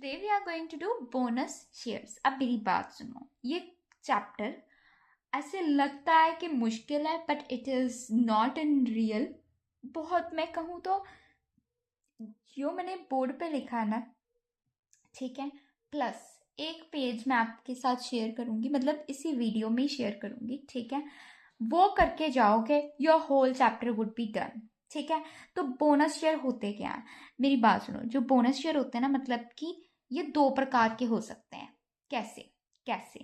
Today we are going to do bonus shares. अब मेरी बात सुनो, ये चैप्टर ऐसे लगता है कि मुश्किल है but it is not in real. बहुत मैं कहूँ तो जो मैंने बोर्ड पे लिखा है ना, ठीक है, प्लस एक पेज मैं आपके साथ शेयर करूँगी, मतलब इसी वीडियो में ही शेयर करूँगी, ठीक है। वो करके जाओगे, your whole chapter would be done, ठीक है। तो बोनस शेयर होते क्या हैं, मेरी बात सुनो। जो बोनस शेयर होते हैं ना, मतलब कि ये दो प्रकार के हो सकते हैं। कैसे कैसे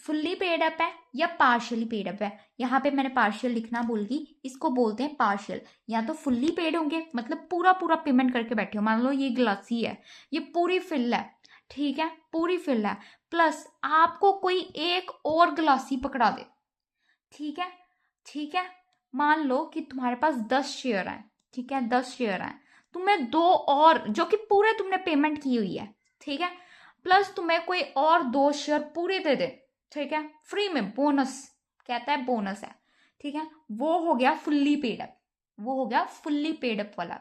फुल्ली पेड अप है या पार्शियली पेड अप है। यहाँ पे मैंने पार्शियल लिखना भूल गई, इसको बोलते हैं पार्शियल। या तो फुल्ली पेड होंगे, मतलब पूरा पूरा पेमेंट करके बैठे हो। मान लो ये ग्लासी है, ये पूरी फिल है, ठीक है, पूरी फिल है, प्लस आपको कोई एक और ग्लासी पकड़ा दे, ठीक है, ठीक है। मान लो कि तुम्हारे पास 10 शेयर हैं, ठीक है, 10 शेयर हैं, तुम्हें दो और जो कि पूरे तुमने पेमेंट की हुई है, ठीक है, प्लस तुम्हें कोई और 2 शेयर पूरे दे दे, ठीक है, फ्री में, बोनस, कहता है बोनस है, ठीक है। वो हो गया फुल्ली पेड अप, वो हो गया फुल्ली पेड अप वाला।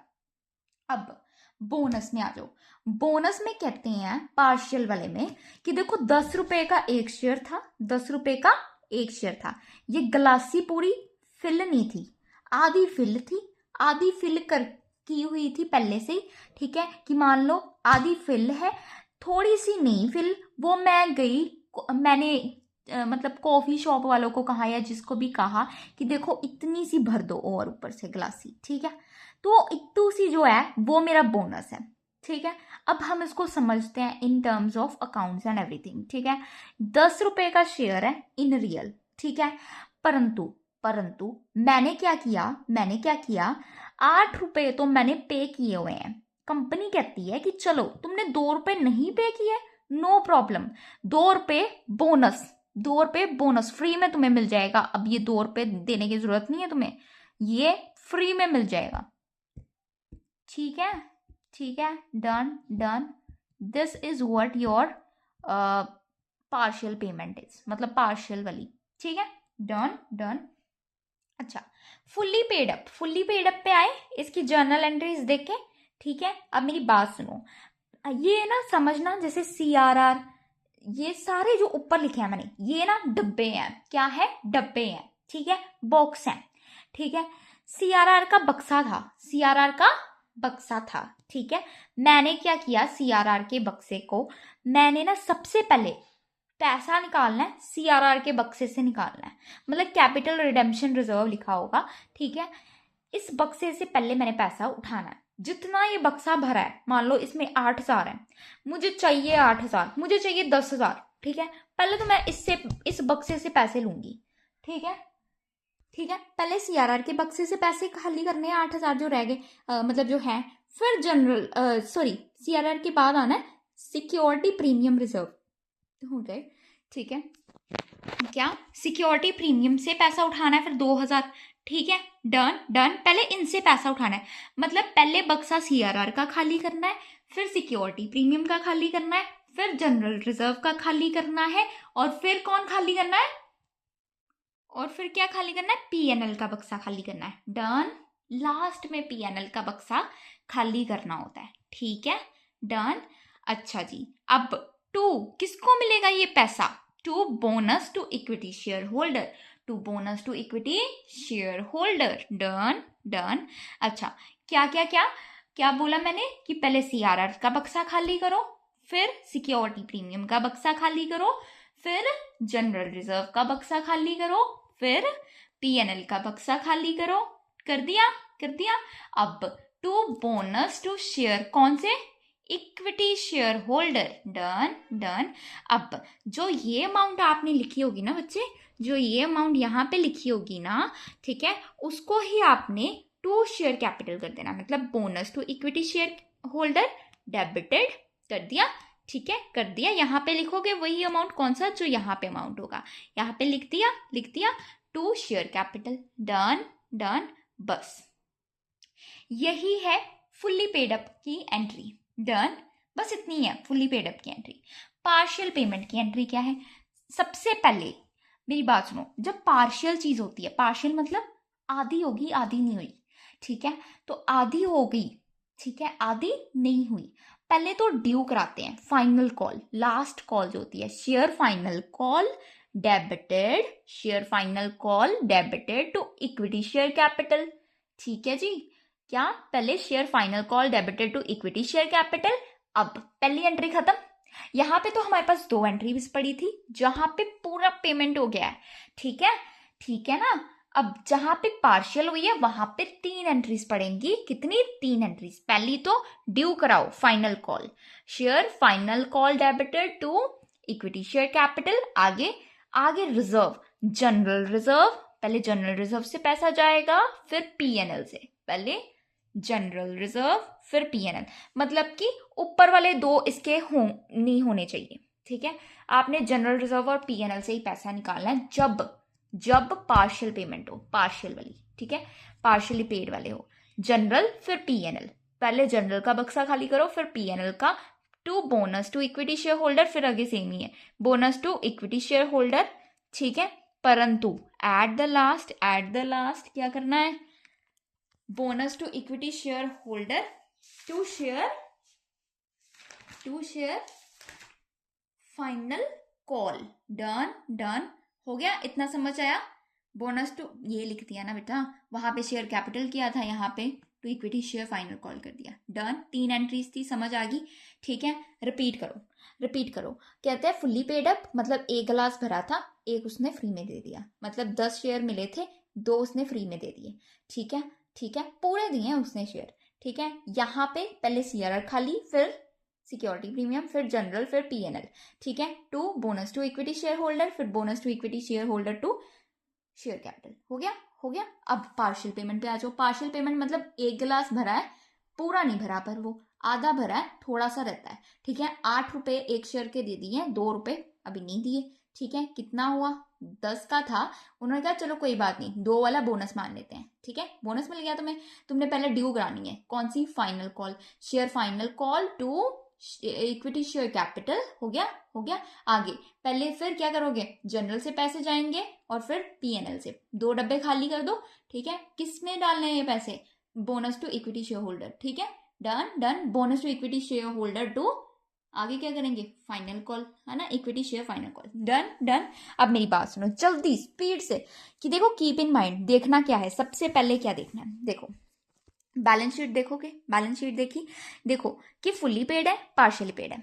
अब बोनस में आ जाओ। बोनस में कहते हैं पार्शियल वाले में कि देखो 10 रुपए का एक शेयर था, 10 रुपए का एक शेयर था। ये ग्लासी पूरी फिल नहीं थी, आधी फिल थी, आधी फिल कर की हुई थी पहले से ही, ठीक है। कि मान लो आधी फिल है, थोड़ी सी नहीं फिल, वो मैं गई, मैंने मतलब कॉफी शॉप वालों को कहा या जिसको भी कहा कि देखो इतनी सी भर दो और ऊपर से ग्लासी, ठीक है। तो इतू सी जो है वो मेरा बोनस है, ठीक है। अब हम इसको समझते हैं in terms of accounts and everything, ठीक है। 10 रुपए का शेयर है इन रियल, ठीक है। परंतु परंतु मैंने क्या किया, 8 रुपए तो मैंने पे किए हुए हैं। कंपनी कहती है कि चलो तुमने 2 रुपए नहीं पे किए, नो प्रॉब्लम, 2 रुपए बोनस, 2 रुपए बोनस फ्री में तुम्हें मिल जाएगा। अब ये 2 रुपए देने की जरूरत नहीं है तुम्हें, ये फ्री में मिल जाएगा, ठीक है, ठीक है। Done done, this is what your partial payment is, मतलब पार्शियल वाली, ठीक है। Done done. अच्छा, fully paid up, fully paid up पे आए, इसकी जर्नल एंट्रीज देखें, ठीक है। अब मेरी बात सुनो, ये ना समझना, जैसे CRR, ये सारे जो ऊपर लिखे हैं मैंने, ये ना डब्बे हैं, क्या है, डब्बे हैं, ठीक है, बॉक्स हैं, ठीक है। CRR का बक्सा था, CRR का बक्सा था, ठीक है। मैंने क्या किया, CRR के बक्से को मैंने ना सबसे पहले पैसा निकालना है, CRR के बक्से से निकालना है, मतलब कैपिटल रिडेम्पशन रिजर्व लिखा होगा, ठीक है। इस बक्से से पहले मैंने पैसा उठाना है। जितना ये बक्सा भरा है, मान लो इसमें 8,000 है, मुझे चाहिए 8,000, मुझे चाहिए 10,000, ठीक है। पहले तो मैं इससे, इस बक्से से पैसे लूंगी, ठीक है, ठीक है। पहले CRR के बक्से से पैसे खाली करने हैं, 8,000 जो रह गए, मतलब जो है। फिर जनरल सॉरी, CRR के बाद आना है सिक्योरिटी प्रीमियम रिजर्व, हो गए, ठीक है। क्या, सिक्योरिटी प्रीमियम से पैसा उठाना है, फिर 2,000, ठीक है। डन डन, पहले इनसे पैसा उठाना है, मतलब पहले बक्सा CRR का खाली करना है, फिर सिक्योरिटी प्रीमियम का खाली करना है, फिर जनरल रिजर्व का खाली करना है, और फिर कौन खाली करना है, और फिर क्या खाली करना है, PNL का बक्सा खाली करना है। डन, लास्ट में PNL का बक्सा खाली करना होता है, ठीक है। डन। अच्छा जी, अब टू किसको मिलेगा ये पैसा, to bonus to equity share holder, to bonus to equity share holder. Done done. अच्छा, क्या क्या क्या क्या बोला मैंने कि पहले CRR का बक्सा खाली करो, फिर सिक्योरिटी प्रीमियम का बक्सा खाली करो, फिर जनरल रिजर्व का बक्सा खाली करो, फिर PNL का बक्सा खाली करो। कर दिया, कर दिया। अब टू बोनस टू शेयर, कौन से, equity share holder. Done done. अब जो ये अमाउंट आपने लिखी होगी ना बच्चे, जो ये अमाउंट यहाँ पे लिखी होगी ना, ठीक है, उसको ही आपने टू शेयर कैपिटल कर देना, मतलब bonus to equity share holder debited कर दिया, ठीक है, कर दिया। यहाँ पे लिखोगे वही अमाउंट, कौन सा, जो यहाँ पे अमाउंट होगा, यहाँ पे लिख दिया, लिख दिया, to share capital. Done done, बस यही है फुल्ली पेड अप की एंट्री। डन, बस इतनी है फुल्ली पेड अप की एंट्री। पार्शियल पेमेंट की एंट्री क्या है, सबसे पहले मेरी बात सुनो, जब पार्शियल चीज होती है, पार्शियल मतलब आधी होगी आधी नहीं हुई, ठीक है। तो आधी हो गई, ठीक है, आधी नहीं हुई, पहले तो ड्यू कराते हैं, फाइनल कॉल, लास्ट कॉल जो होती है, share final call debited, share final call debited to equity share capital. ठीक है जी, क्या पहले share final call debited to equity share capital. अब पहली एंट्री खत्म। यहाँ पे तो हमारे पास 2 एंट्रीज पड़ी थी जहां पे पूरा पेमेंट हो गया है। ठीक है ना। अब जहां पे पार्शियल हुई है वहां पे 3 एंट्रीज पड़ेंगी। कितनी? 3 एंट्रीज। पहली तो ड्यू कराओ, final call, share final call debited to equity share capital. आगे रिजर्व, जनरल रिजर्व। पहले जनरल रिजर्व से पैसा जाएगा, फिर पीएनएल से। पहले जनरल रिजर्व फिर पीएनएल, मतलब कि ऊपर वाले 2 इसके नहीं होने चाहिए। ठीक है, आपने जनरल रिजर्व और पीएनएल से ही पैसा निकालना है जब पार्शियल पेमेंट हो, पार्शियल वाली। ठीक है, पार्शियली पेड वाले हो। जनरल फिर पीएनएल, पहले जनरल का बक्सा खाली करो, फिर पीएनएल का। To bonus to equity share holder, फिर आगे सेम ही है, bonus to equity share holder. ठीक है, परंतु एट द लास्ट क्या करना है? Bonus to equity share holder to share final call. Done हो गया, इतना समझ आया? बोनस टू, ये लिख दिया ना बेटा, वहां पे शेयर कैपिटल किया था, यहाँ पे to equity share final call कर दिया। डन, 3 एंट्रीज थी, समझ आ गई? ठीक है, रिपीट करो। कहते हैं फुल्ली पेड अप, मतलब 1 गिलास भरा था, 1 उसने फ्री में दे दिया, मतलब 10 शेयर मिले थे, 2 उसने फ्री में दे दिए। ठीक है, पूरे दिए हैं उसने शेयर। ठीक है, यहाँ पे पहले सीआरआर खाली, फिर सिक्योरिटी प्रीमियम, फिर जनरल, फिर पीएनएल। ठीक है, to bonus to equity share holder, फिर bonus to equity share holder to share capital. हो गया। अब पार्शियल पेमेंट पे आ जाओ। पार्शियल पेमेंट मतलब 1 गिलास भरा है, पूरा नहीं भरा, पर वो आधा भरा है, थोड़ा सा रहता है। ठीक है, 8 रुपए 1 शेयर के दे दिए, 2 रुपए अभी नहीं दिए। ठीक है, कितना हुआ? 10 का था, उन्होंने कहा चलो कोई बात नहीं, 2 वाला बोनस मान लेते हैं। ठीक है, बोनस मिल गया तुम्हें। तुमने पहले ड्यू करानी है, कौन सी? Final call, share final call to equity share capital. हो गया। आगे पहले फिर क्या करोगे? जनरल से पैसे जाएंगे और फिर पीएनएल से 2 डब्बे खाली कर दो। ठीक है, किस में डालने हैं ये पैसे? Bonus to equity share holder. ठीक है, done, bonus to equity share holder to, आगे क्या करेंगे? फाइनल कॉल, है ना, equity share final call. Done. अब मेरी बात सुनो जल्दी, स्पीड से, कि देखो कीप इन माइंड, देखना क्या है सबसे पहले, क्या देखना है? देखो बैलेंस शीट देखोगे, बैलेंस शीट देखी, देखो कि फुल्ली पेड है, पार्शियली पेड है,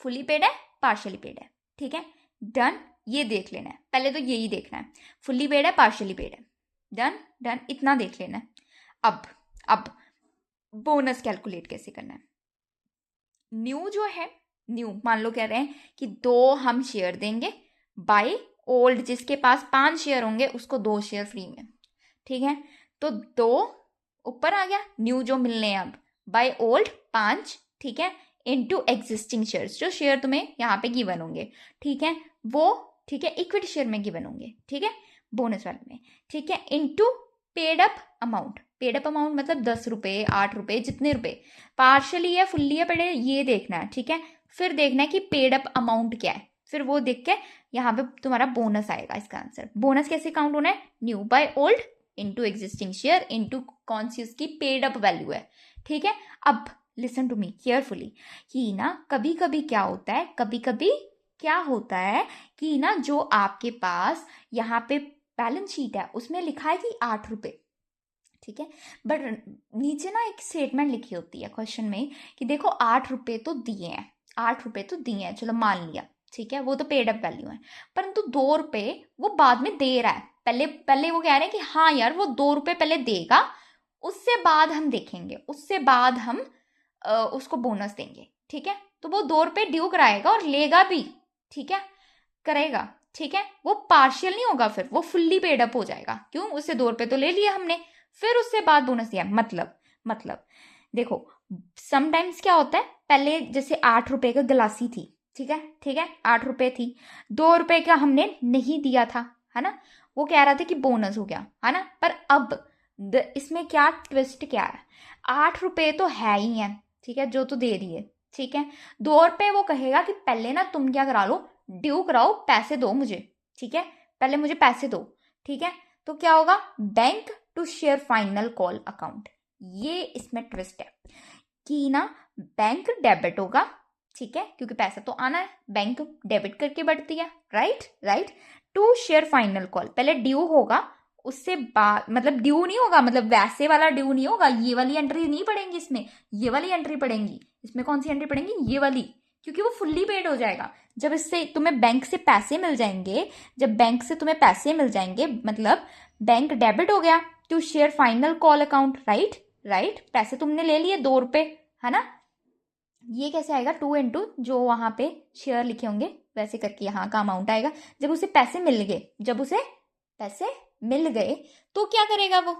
फुल्ली पेड है, पार्शियली पेड है। ठीक है, डन, ये देख लेना है, पहले तो यही देखना है, फुल्ली पेड है, पार्शियली पेड है। डन, इतना देख लेना है। अब बोनस कैलकुलेट कैसे करना है? न्यू जो है, न्यू मान लो कह रहे हैं कि 2 हम शेयर देंगे, बाय ओल्ड जिसके पास 5 शेयर होंगे उसको 2 शेयर फ्री में। ठीक है, तो 2 ऊपर आ गया, न्यू जो मिलने हैं अब, बाय ओल्ड 5, ठीक है, इनटू एग्जिस्टिंग शेयर्स, जो शेयर तुम्हें यहाँ पे गिवन होंगे। ठीक है, वो, ठीक है, इक्विटी शेयर में गिवन होंगे। ठीक है, बोनस वाले में। ठीक है, into paid up amount, paid up amount मतलब 10 रुपए, 8 रुपए, जितने रुपए, पार्शली है, फुल्ली है, पेड है, ये देखना है। ठीक है, फिर देखना है कि पेड अप अमाउंट क्या है, फिर वो देख के यहाँ पे तुम्हारा बोनस आएगा। इसका आंसर, बोनस कैसे काउंट होना है? New by old into existing share into कौन सी उसकी पेड अप वैल्यू है। ठीक है, अब लिसन टू मी केयरफुली, कि ना कभी कभी क्या होता है कि ना जो आपके पास यहाँ पे बैलेंस शीट है उसमें लिखा है कि 8 रुपए। ठीक है, बट नीचे ना एक स्टेटमेंट लिखी होती है क्वेश्चन में कि देखो 8 रुपए तो दिए हैं, 8 रुपए तो दिए हैं, चलो मान लिया, ठीक है, वो तो पेड अप वैल्यू है, परंतु 2 रुपए वो बाद में दे रहा है। पहले वो कह रहे हैं कि हाँ यार वो 2 रुपए पहले देगा, उससे बाद हम देखेंगे, उससे बाद हम उसको बोनस देंगे। ठीक है, तो वो 2 रुपए ड्यू कराएगा और लेगा भी। ठीक है, करेगा। ठीक है, वो पार्शियल नहीं होगा, फिर वो फुल्ली पेड अप हो जाएगा। क्यों? उससे 2 रुपए तो ले लिया हमने, फिर उससे बाद बोनस दिया। मतलब देखो समटाइम्स क्या होता है, पहले जैसे 8 रुपए का गिलासी थी, ठीक है 8 रुपए थी, 2 रुपए का हमने नहीं दिया था, है ना, वो कह रहा था कि बोनस हो गया, है ना, पर अब इसमें क्या ट्विस्ट क्या है, 8 रुपए तो है ही है, ठीक है, जो तो दे रही है। ठीक है, 2 रुपए वो कहेगा कि पहले ना तुम क्या करा लो, ड्यू कराओ, पैसे दो मुझे। ठीक है, पहले मुझे पैसे दो। ठीक है, तो क्या होगा, bank to share final call account, ये इसमें ट्विस्ट है। कि ना बैंक डेबिट होगा, ठीक है, क्योंकि पैसा तो आना है, बैंक डेबिट करके बढ़ती है, right. To share final call, पहले ड्यू होगा, उससे बाद मतलब ड्यू नहीं होगा, मतलब वैसे वाला ड्यू नहीं होगा, ये वाली एंट्री नहीं पड़ेंगी इसमें, ये वाली एंट्री पड़ेंगी इसमें। कौन सी एंट्री पड़ेंगी? ये वाली, क्योंकि वो फुल्ली पेड हो जाएगा। जब इससे तुम्हें बैंक से पैसे मिल जाएंगे, जब बैंक से तुम्हें पैसे मिल जाएंगे मतलब बैंक डेबिट हो गया, to share final call account, right. पैसे तुमने ले लिए 2 रुपए, है ना, ये कैसे आएगा? 2 इंटू जो वहां पे शेयर लिखे होंगे वैसे करके यहाँ का अमाउंट आएगा। जब उसे पैसे मिल गए, जब उसे पैसे मिल गए तो क्या करेगा वो?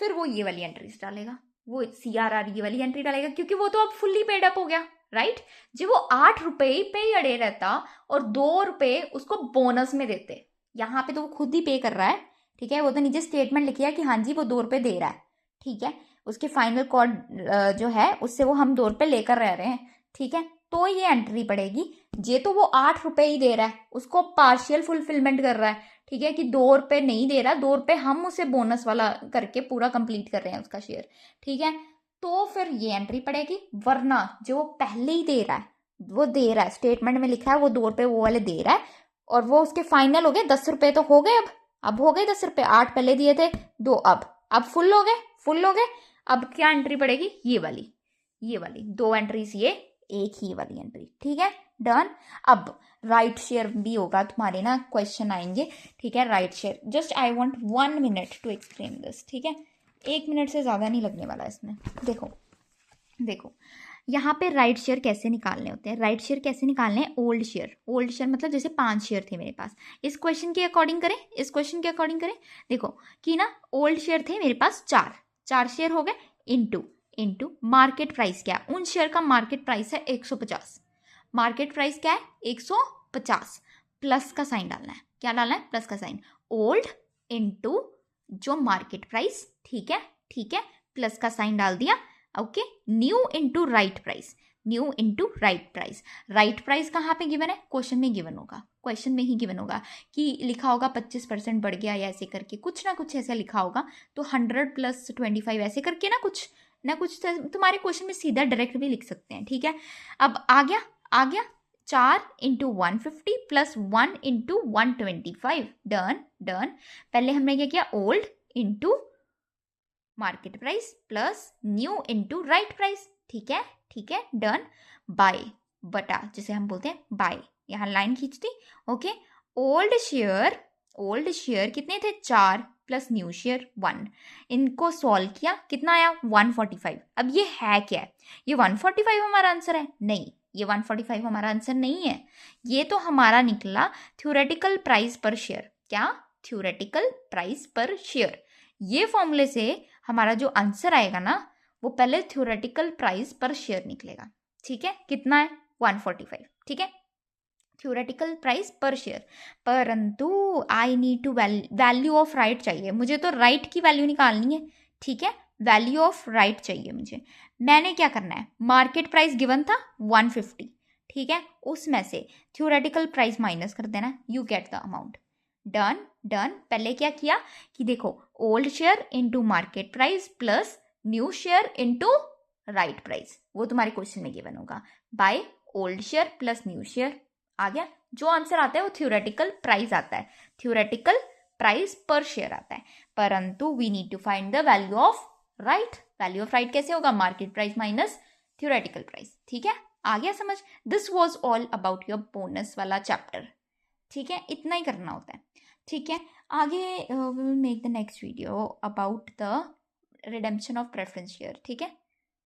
फिर वो ये वाली एंट्रीज डालेगा, वो CRR ये वाली एंट्री डालेगा, क्योंकि वो तो अब फुल्ली पेड अप हो गया, राइट। जब वो 8 रुपए पे ही अड़े रहता और 2 रुपए उसको बोनस में देते, यहाँ पे तो वो खुद ही पे कर रहा है, ठीक है, वो तो नीचे स्टेटमेंट लिखिए कि हाँ जी वो 2 रुपए दे रहा है, ठीक है, उसके फाइनल कॉल जो है उससे वो हम 2 रुपए लेकर रह रहे हैं, ठीक है, तो ये एंट्री पड़ेगी। ये तो वो 8 रुपए ही दे रहा है, उसको पार्शियल फुलफिलमेंट कर रहा है, ठीक है, कि 2 रुपए नहीं दे रहा, 2 रुपए हम उसे बोनस वाला करके पूरा कंप्लीट कर रहे हैं उसका शेयर, ठीक है, तो फिर ये एंट्री पड़ेगी। वरना जो वो पहले ही दे रहा है, वो दे रहा है, स्टेटमेंट में लिखा है वो 2 रुपए वो वाले दे रहा है, और वो उसके फाइनल हो गए 10 रुपए तो हो गए, अब हो गए 10 रुपए, 8 पहले दिए थे, 2 अब फुल हो गए। अब क्या एंट्री पड़ेगी? ये वाली 2 एंट्रीज, ये एक ही वाली एंट्री, ठीक है, डन। अब राइट शेयर भी होगा तुम्हारे ना, क्वेश्चन आएंगे, ठीक है, right share. Just I want 1 minute to explain this, ठीक है, 1 मिनट से ज़्यादा नहीं लगने वाला इसमें। देखो यहाँ पे राइट शेयर कैसे निकालने होते हैं, राइट शेयर कैसे निकालने हैं? ओल्ड शेयर मतलब जैसे 5 शेयर थे मेरे पास, इस क्वेश्चन के अकॉर्डिंग करें, देखो कि ना ओल्ड शेयर थे मेरे पास 4 शेयर हो गए, इंटू मार्केट प्राइस क्या है? उन शेयर का मार्केट प्राइस है 150, मार्केट प्राइस क्या है? 150, प्लस का साइन डालना है, क्या डालना है? प्लस का साइन, ओल्ड इंटू जो मार्केट प्राइस, ठीक है, प्लस का साइन डाल दिया, okay, new into right price, right price कहाँ पे गिवन है? क्वेश्चन में ही गिवन होगा कि लिखा होगा 25% बढ़ गया या ऐसे करके कुछ ना कुछ ऐसा लिखा होगा, तो 100 + 25 ऐसे करके ना कुछ तुम्हारे क्वेश्चन में सीधा डायरेक्ट भी लिख सकते हैं, ठीक है। अब आ गया 4 × 150 + 1 × 125, डन। पहले हमने क्या किया? Old into market price plus new into right price, ठीक है, डन। बाय बटा, जिसे हम बोलते हैं बाय, यहाँ लाइन खींच दी, ओके। ओल्ड शेयर कितने थे? 4 प्लस न्यू शेयर 1, इनको सॉल्व किया, कितना आया? 145। अब ये है क्या? ये 145 हमारा आंसर है? नहीं, ये 145 हमारा आंसर नहीं है, ये तो हमारा निकला थ्योरेटिकल प्राइस पर शेयर। क्या? थ्योरेटिकल प्राइस पर शेयर। ये फॉर्मूले से हमारा जो आंसर आएगा ना, वो पहले थ्योरेटिकल प्राइस पर शेयर निकलेगा, ठीक है। कितना है? 145, ठीक है, थ्योरेटिकल प्राइस पर शेयर। परंतु I need to value of right चाहिए मुझे, तो राइट की वैल्यू निकालनी है, ठीक है, वैल्यू ऑफ राइट चाहिए मुझे। मैंने क्या करना है? मार्केट प्राइस गिवन था 150, ठीक है, उसमें से थ्योरेटिकल प्राइस माइनस कर देना, you get the amount. Done. पहले क्या किया कि देखो, old share into market price plus new share into right price, वो तुम्हारे क्वेश्चन में गिवन होगा, by old share plus new share. आ गया? जो आंसर आता है वो थ्योरेटिकल प्राइस आता है, थ्योरेटिकल प्राइस पर शेयर आता है, परंतु we need to find the value of right. Value of right कैसे होगा? Market price minus theoretical price, ठीक है, आ गया समझ? This was all about your bonus वाला चैप्टर, ठीक है, इतना ही करना होता है, ठीक है। आगे we will make the next video about the redemption of preference share, ठीक है।